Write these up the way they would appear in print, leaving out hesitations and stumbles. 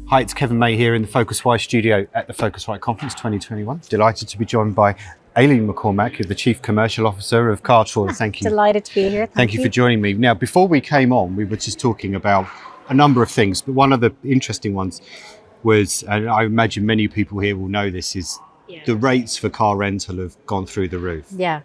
Hi, it's Kevin May here in the PhocusWire Studio at the Phocuswright Conference 2021. Delighted to be joined by Aileen McCormack, who's the Chief Commercial Officer of CarTrawler. Thank you. Delighted to be here. Thank you for joining me. Now, before we came on, we were just talking about a number of things, but one of the interesting ones was, and I imagine many people here will know this, is the rates for car rental have gone through the roof. Yeah.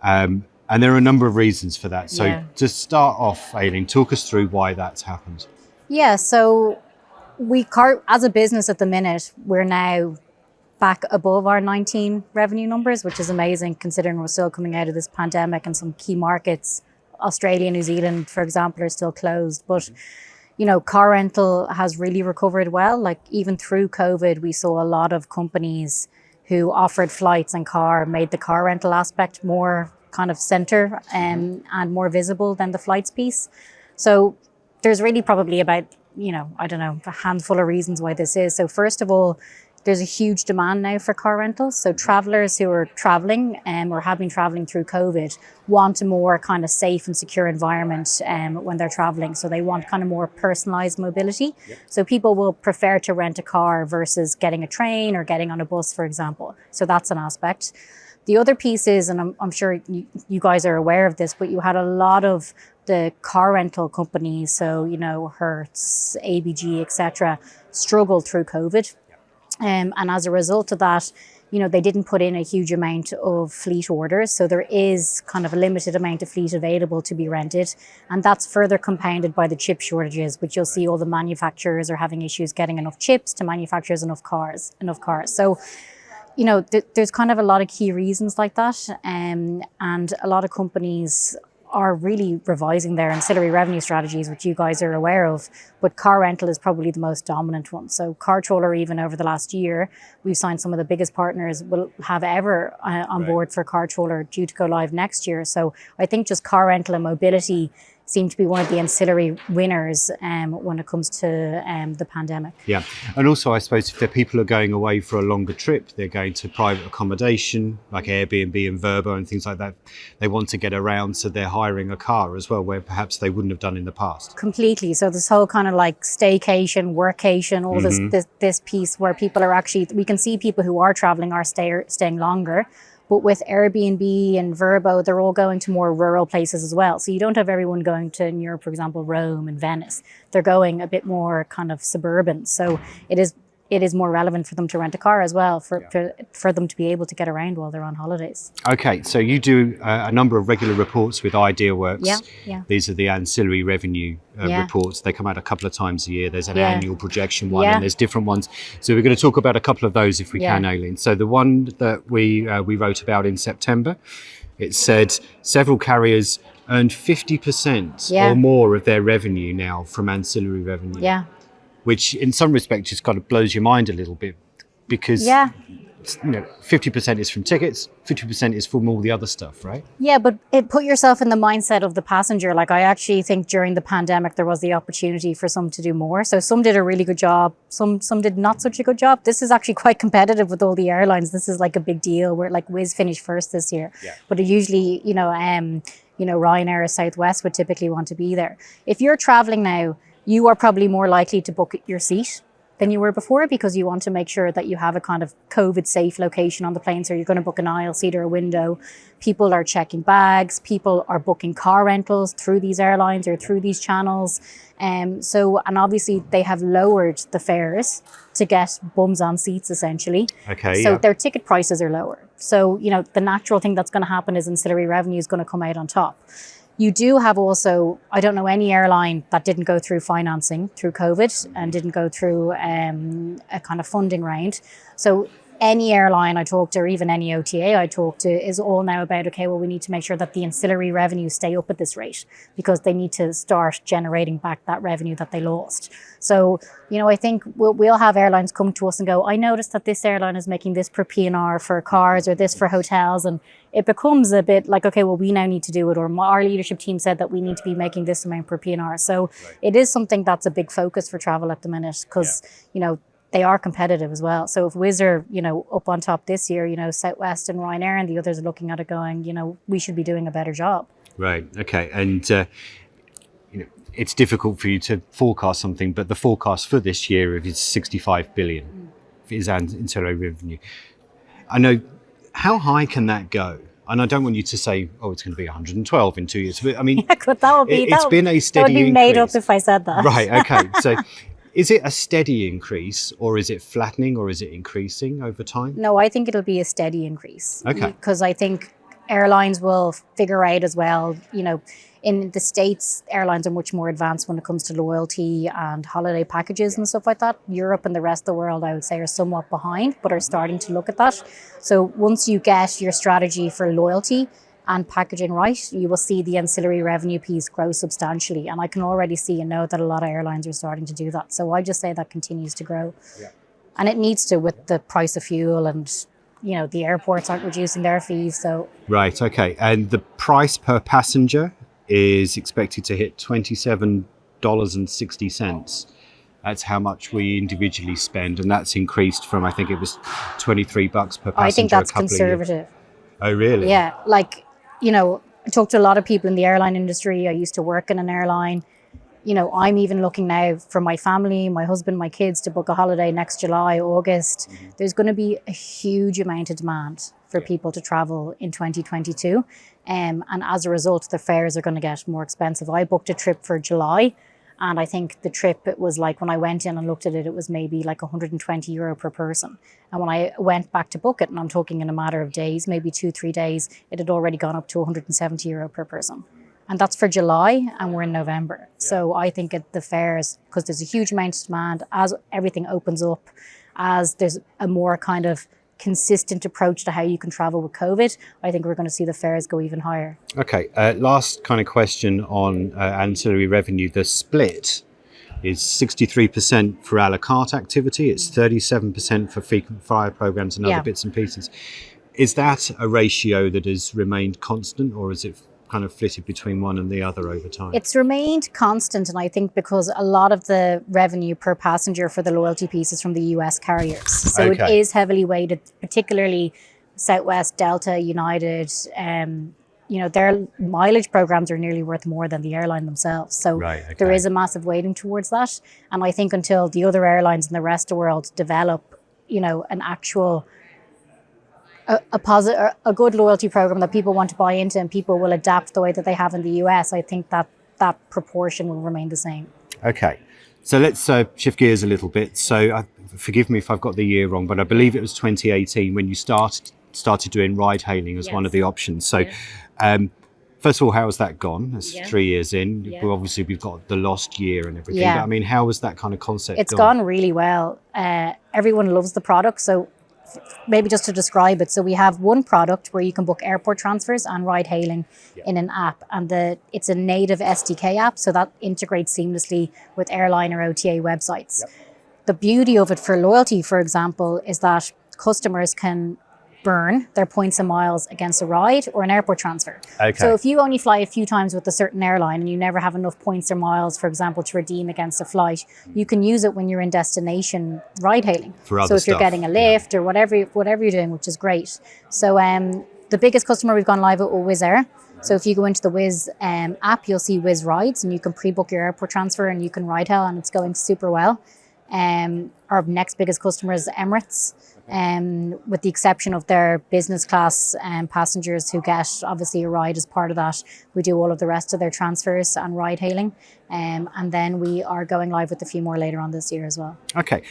And there are a number of reasons for that. So to start off, Aileen, talk us through why that's happened. Yeah, so as a business at the minute, we're now back above our 19 revenue numbers, which is amazing considering we're still coming out of this pandemic and some key markets, Australia, New Zealand, for example, are still closed. But, you know, car rental has really recovered well. Like even through COVID, we saw a lot of companies who offered flights and made the car rental aspect more kind of center and more visible than the flights piece. So there's really probably about, I don't know, a handful of reasons why this is. So first of all, there's a huge demand now for car rentals. So travelers who are traveling or have been traveling through COVID want a more kind of safe and secure environment when they're traveling. So they want kind of more personalized mobility. Yep. So people will prefer to rent a car versus getting a train or getting on a bus, for example. So that's an aspect. The other piece is, and I'm sure you guys are aware of this, but you had a lot of the car rental companies, so, Hertz, ABG, etc., struggled through COVID. And as a result of that, they didn't put in a huge amount of fleet orders. So there is kind of a limited amount of fleet available to be rented. And that's further compounded by the chip shortages, which you'll see all the manufacturers are having issues getting enough chips to manufacture enough cars. So, there's kind of a lot of key reasons like that. And a lot of companies are really revising their ancillary revenue strategies, which you guys are aware of, but car rental is probably the most dominant one. So CarTrawler, even over the last year, we've signed some of the biggest partners we'll have ever on board for CarTrawler, due to go live next year. So I think just car rental and mobility seem to be one of the ancillary winners when it comes to the pandemic. Yeah, and also I suppose if the people are going away for a longer trip, they're going to private accommodation like Airbnb and Verbo and things like that. They want to get around, so they're hiring a car as well, where perhaps they wouldn't have done in the past. Completely. So this whole kind of like staycation, workation, all this piece where people are actually, we can see people who are traveling are staying longer. But with Airbnb and Verbo, they're all going to more rural places as well. So you don't have everyone going to, in Europe, for example, Rome and Venice. They're going a bit more kind of suburban. So it is more relevant for them to rent a car as well, for them to be able to get around while they're on holidays. Okay, so you do a number of regular reports with IdeaWorks. Yeah. These are the ancillary revenue reports. They come out a couple of times a year. There's an annual projection one, and there's different ones. So we're going to talk about a couple of those if we can, Aileen. So the one that we wrote about in September, it said several carriers earned 50% or more of their revenue now from ancillary revenue. Yeah. Which in some respects just kind of blows your mind a little bit, because 50% is from tickets, 50% is from all the other stuff, right? Yeah, but put yourself in the mindset of the passenger. Like I actually think during the pandemic, there was the opportunity for some to do more. So some did a really good job. Some did not such a good job. This is actually quite competitive with all the airlines. This is like a big deal. Where like Wizz finished first this year, but it usually, Ryanair or Southwest would typically want to be there. If you're traveling now, you are probably more likely to book your seat than you were before, because you want to make sure that you have a kind of COVID safe location on the plane. So you're going to book an aisle seat or a window. People are checking bags. People are booking car rentals through these airlines or through these channels. And obviously they have lowered the fares to get bums on seats essentially. Okay. So their ticket prices are lower. So, the natural thing that's going to happen is ancillary revenue is going to come out on top. You do have also, I don't know any airline that didn't go through financing through COVID and didn't go through a kind of funding round. So any airline I talk to, or even any OTA I talk to, is all now about, okay, well, we need to make sure that the ancillary revenues stay up at this rate, because they need to start generating back that revenue that they lost. So, I think we'll have airlines come to us and go, I noticed that this airline is making this per PNR for cars or this for hotels. And it becomes a bit like, okay, well, we now need to do it. Or our leadership team said that we need to be making this amount per PNR. So it is something that's a big focus for travel at the minute, because, they are competitive as well. So if Wizz are, up on top this year, Southwest and Ryanair and the others are looking at it going, we should be doing a better job. Right. Okay. And it's difficult for you to forecast something, but the forecast for this year is 65 billion is ancillary revenue. I know, how high can that go? And I don't want you to say, oh, it's going to be 112 in 2 years. But I mean, it's been a steady increase. That would be made up if I said that. Right, okay. So is it a steady increase, or is it flattening, or is it increasing over time? No, I think it'll be a steady increase. Okay. Because I think airlines will figure out as well, in the States, airlines are much more advanced when it comes to loyalty and holiday packages and stuff like that. Europe and the rest of the world, I would say, are somewhat behind, but are starting to look at that. So once you get your strategy for loyalty and packaging right, you will see the ancillary revenue piece grow substantially. And I can already see and know that a lot of airlines are starting to do that. So I just say that continues to grow. Yeah. And it needs to, with the price of fuel, and the airports aren't reducing their fees. So right, okay. And the price per passenger is expected to hit $27.60. That's how much we individually spend, and that's increased from, I think it was $23 per passenger. I think that's conservative. Oh, really? Yeah, I talk to a lot of people in the airline industry. I used to work in an airline. I'm even looking now for my family, my husband, my kids to book a holiday next July, August. Mm-hmm. There's going to be a huge amount of demand for people to travel in 2022. And as a result, the fares are going to get more expensive. I booked a trip for July, and I think the trip, it was like, when I went in and looked at it, it was maybe like €120 per person. And when I went back to book it, and I'm talking in a matter of days, maybe 2-3 days, it had already gone up to €170 per person. And that's for July, and we're in November. Yeah. So I think the fares, because there's a huge amount of demand, as everything opens up, as there's a more kind of consistent approach to how you can travel with COVID, I think we're going to see the fares go even higher. Okay, last kind of question on ancillary revenue. The split is 63% for a la carte activity. It's 37% for frequent flyer programs and other bits and pieces. Is that a ratio that has remained constant, or is it kind of flitted between one and the other over time? It's remained constant, and I think because a lot of the revenue per passenger for the loyalty piece is from the US carriers. So it is heavily weighted, particularly Southwest, Delta, United. Their mileage programs are nearly worth more than the airline themselves. So there is a massive weighting towards that. And I think until the other airlines in the rest of the world develop, an actual a good loyalty program that people want to buy into and people will adapt the way that they have in the US, I think that proportion will remain the same. Okay, so let's shift gears a little bit. So forgive me if I've got the year wrong, but I believe it was 2018 when you started doing ride hailing as one of the options. So first of all, how has that gone? That's 3 years in. Yeah. Well, obviously, we've got the lost year and everything. Yeah. But I mean, how has that kind of concept It's gone really well. Everyone loves the product. So maybe just to describe it. So we have one product where you can book airport transfers and ride hailing in an app. And it's a native SDK app. So that integrates seamlessly with airline or OTA websites. Yep. The beauty of it for loyalty, for example, is that customers can burn their points and miles against a ride or an airport transfer. Okay. So if you only fly a few times with a certain airline and you never have enough points or miles, for example, to redeem against a flight, you can use it when you're in destination ride hailing. So if you're getting a lift or whatever you're doing, which is great. So the biggest customer we've gone live with was Wizz Air. So if you go into the Wizz app, you'll see Wizz Rides and you can pre-book your airport transfer and you can ride hail, and it's going super well. Our next biggest customer is Emirates. With the exception of their business class passengers who get obviously a ride as part of that. We do all of the rest of their transfers and ride hailing. And then we are going live with a few more later on this year as well. Okay.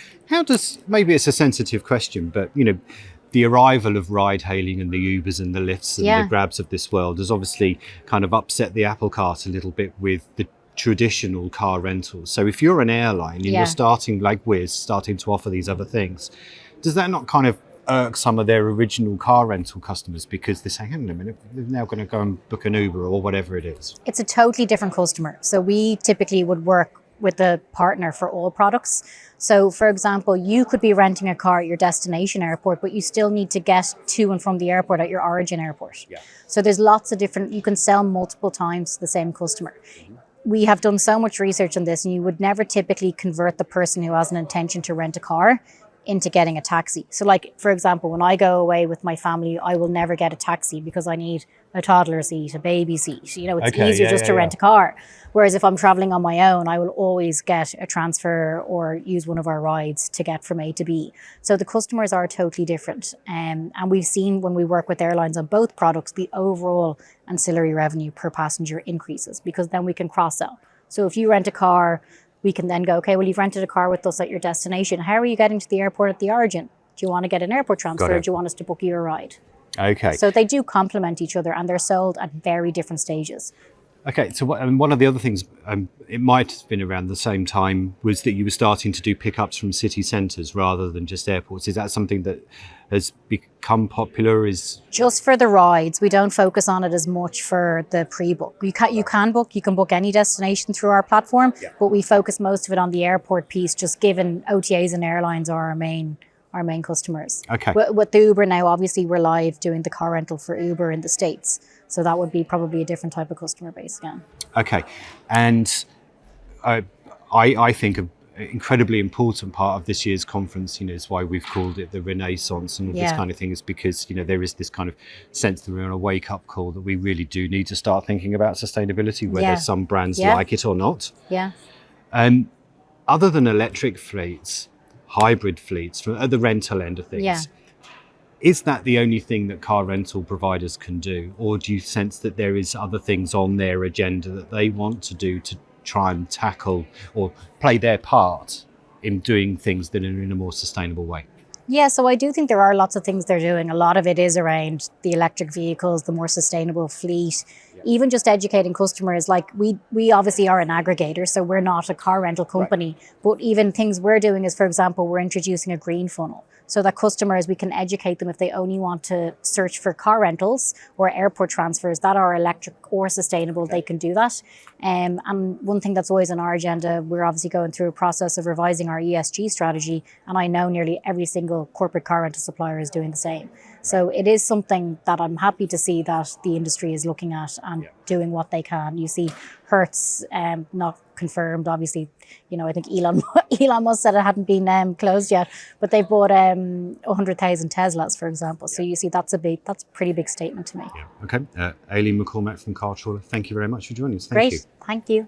Maybe it's a sensitive question, but the arrival of ride hailing and the Ubers and the Lyfts and the Grabs of this world has obviously kind of upset the apple cart a little bit with the traditional car rentals. So if you're an airline and you're starting like Wizz, starting to offer these other things, does that not kind of irk some of their original car rental customers because they're saying, hang on a minute, they're now going to go and book an Uber or whatever it is? It's a totally different customer. So we typically would work with a partner for all products. So for example, you could be renting a car at your destination airport, but you still need to get to and from the airport at your origin airport. Yeah. So there's lots of you can sell multiple times to the same customer. Mm-hmm. We have done so much research on this, and you would never typically convert the person who has an intention to rent a car into getting a taxi. So like, for example, when I go away with my family, I will never get a taxi because I need a toddler seat, a baby seat. You know, it's easier just to rent a car. Whereas if I'm traveling on my own, I will always get a transfer or use one of our rides to get from A to B. So the customers are totally different. And we've seen when we work with airlines on both products, the overall ancillary revenue per passenger increases because then we can cross-sell. So if you rent a car, we can then go, okay, well, you've rented a car with us at your destination. How are you getting to the airport at the origin? Do you want to get an airport transfer or do you want us to book you a ride? Okay. So they do complement each other and they're sold at very different stages. Okay, so one of the other things, it might have been around the same time, was that you were starting to do pickups from city centres rather than just airports. Is that something that has become popular? Just for the rides. We don't focus on it as much for the pre-book. You can book any destination through our platform, but we focus most of it on the airport piece, just given OTAs and airlines are our main customers. Okay. With the Uber now, obviously we're live doing the car rental for Uber in the States. So that would be probably a different type of customer base again. Okay. And I think an incredibly important part of this year's conference, is why we've called it the Renaissance and all this kind of thing, is because, there is this kind of sense that we're on a wake-up call that we really do need to start thinking about sustainability, whether some brands like it or not. Yeah. Other than electric fleets, hybrid fleets, at the rental end of things, is that the only thing that car rental providers can do? Or do you sense that there is other things on their agenda that they want to do to try and tackle or play their part in doing things that are in a more sustainable way? Yeah, so I do think there are lots of things they're doing. A lot of it is around the electric vehicles, the more sustainable fleet, even just educating customers. Like we obviously are an aggregator, so we're not a car rental company, but even things we're doing is, for example, we're introducing a green funnel. So that customers, we can educate them if they only want to search for car rentals or airport transfers that are electric or sustainable, they can do that. And one thing that's always on our agenda, we're obviously going through a process of revising our ESG strategy. And I know nearly every single corporate car rental supplier is doing the same. So it is something that I'm happy to see that the industry is looking at and doing what they can. You see Hertz, not confirmed, obviously. I think Elon Musk said it hadn't been closed yet, but they bought 100,000 Teslas, for example. So you see, that's a pretty big statement to make. Okay. Aileen McCormack from CarTrawler, thank you very much for joining us. Great. Thank you.